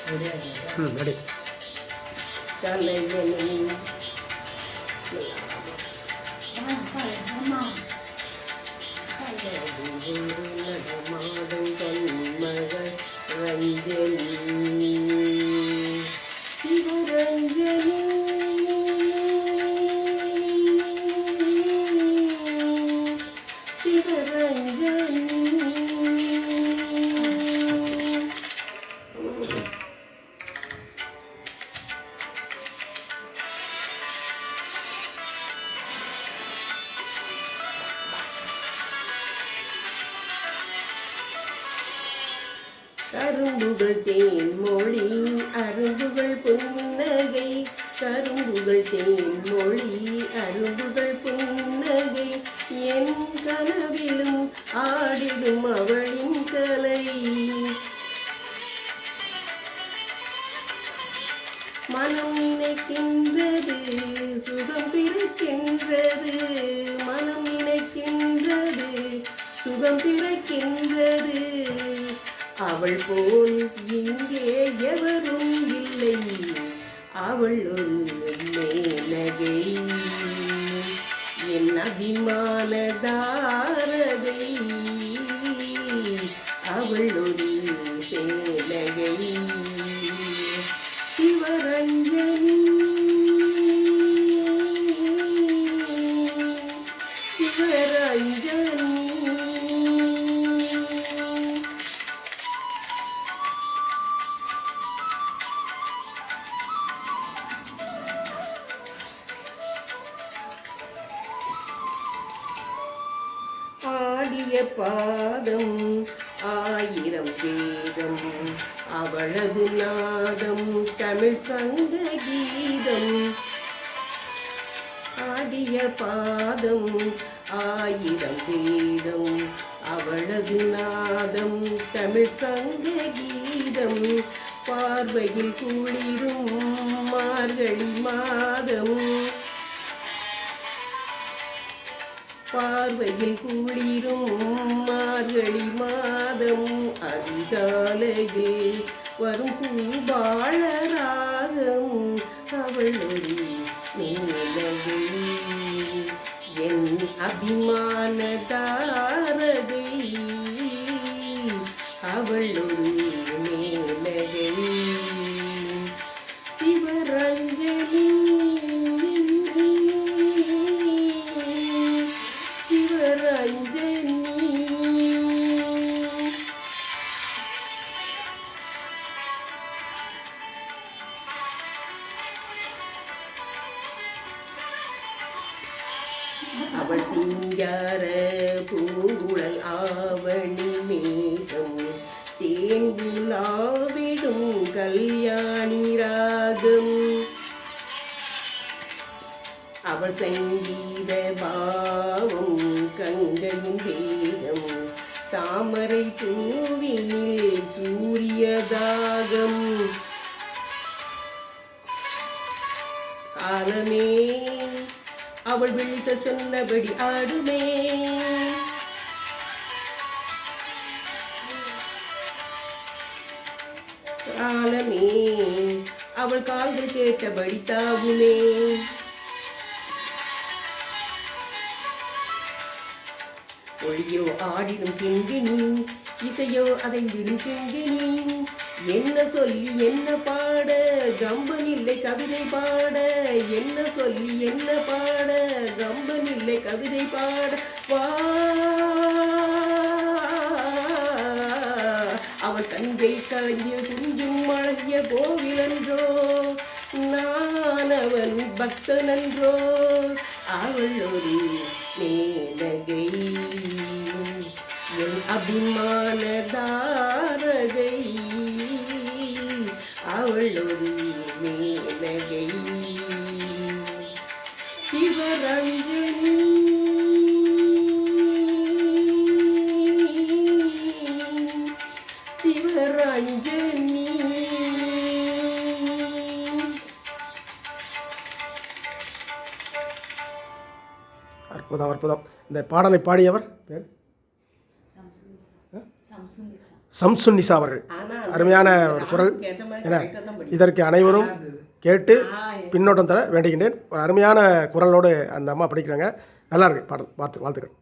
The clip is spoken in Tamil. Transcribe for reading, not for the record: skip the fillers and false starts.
ரெடி. தலைவனும் நடமாடும் கண்மகள் ரஞ்சனி சிவரஞ்சனி சிவரஞ்சனி கரும்புகள் தேன்மொழி அரும்புகள் புன்னகை கரும்புகள் தேன்மொழி அரும்புகள் புன்னகை என் கனவிலும் ஆடிடும் அவளின் கலை மனம் நினைக்கின்றது சுகம் பிறக்கின்றது மனம் நினைக்கின்றது சுகம் பிறக்கின்றது அவள் போல் இங்கே எவரும் இல்லை அவள் ஒரு மேனகை என் அபிமான தாரகை அவள் ஒரு மேனகை சிவரஞ்சனி சிவரஞ்சனி ஆடிய பாதம் ஆயிரம் வேதம் அவளது நாதம் தமிழ் சங்க கீதம் ஆடிய பாதம் ஆயிரம் வேதம் அவளது நாதம் தமிழ் சங்க கீதம் பார்வையில் குளிரும் மார்கழி மாதம் பார்வையில் குளிரும் மார்கழி மாதம் அதிகாலையில் வரும் பூபாளராகம் அவள் ஒரு மேலகை என் அபிமான தாரகை அவள் ஒரு மேலகை சிவரஞ்சனி அவள் சிங்கார பூங்குழல் ஆவணி மேகம் தேங்குலாவிடும் கல்யாணி ராகம் அவள் சங்கீத பாவம் கங்கையின் வேகம் தாமரை பூவினில் சூரியதாகம் காலமே அவள் விழித்த சொன்னபடி ஆடுமே காலமே அவள் கால்கள் கேட்டபடி தாவுமே ஒளியோ ஆடிடும் கிங்கிணி இசையோ அதை விடும் கிங்கிணி என்ன சொல்லி என்ன பாட கம்பன் இல்லை கவிதை பாட என்ன சொல்லி என்ன பாட கம்பன் இல்லை கவிதை பாட வா அவள் தங்கை கலைஞர் குஞ்சும் அழகிய கோவிலன்றோ நான் அவன் பக்தனன்றோ அவள் ஒரு மேலகை என் அபிமான தாரகை அவள் ஒரு மேலகை சிவரஞ்சனி சிவரஞ்சனி அற்புதம் அற்புதம். இந்த பாடலை பாடியவர் பேர் சம்சுன்னிசா அவர்கள். அருமையான ஒரு குரல். ஏற்ற மாதிரி என்ன கரெக்டாக தான் படிக்கும். இதற்கு அனைவரும் கேட்டு பின்னோட்டம் தர வேண்டுகின்றேன். ஒரு அருமையான குரலோடு அந்த அம்மா படிக்கிறாங்க. நல்லா இருக்கு பாடல். வாழ்த்துக்கள்.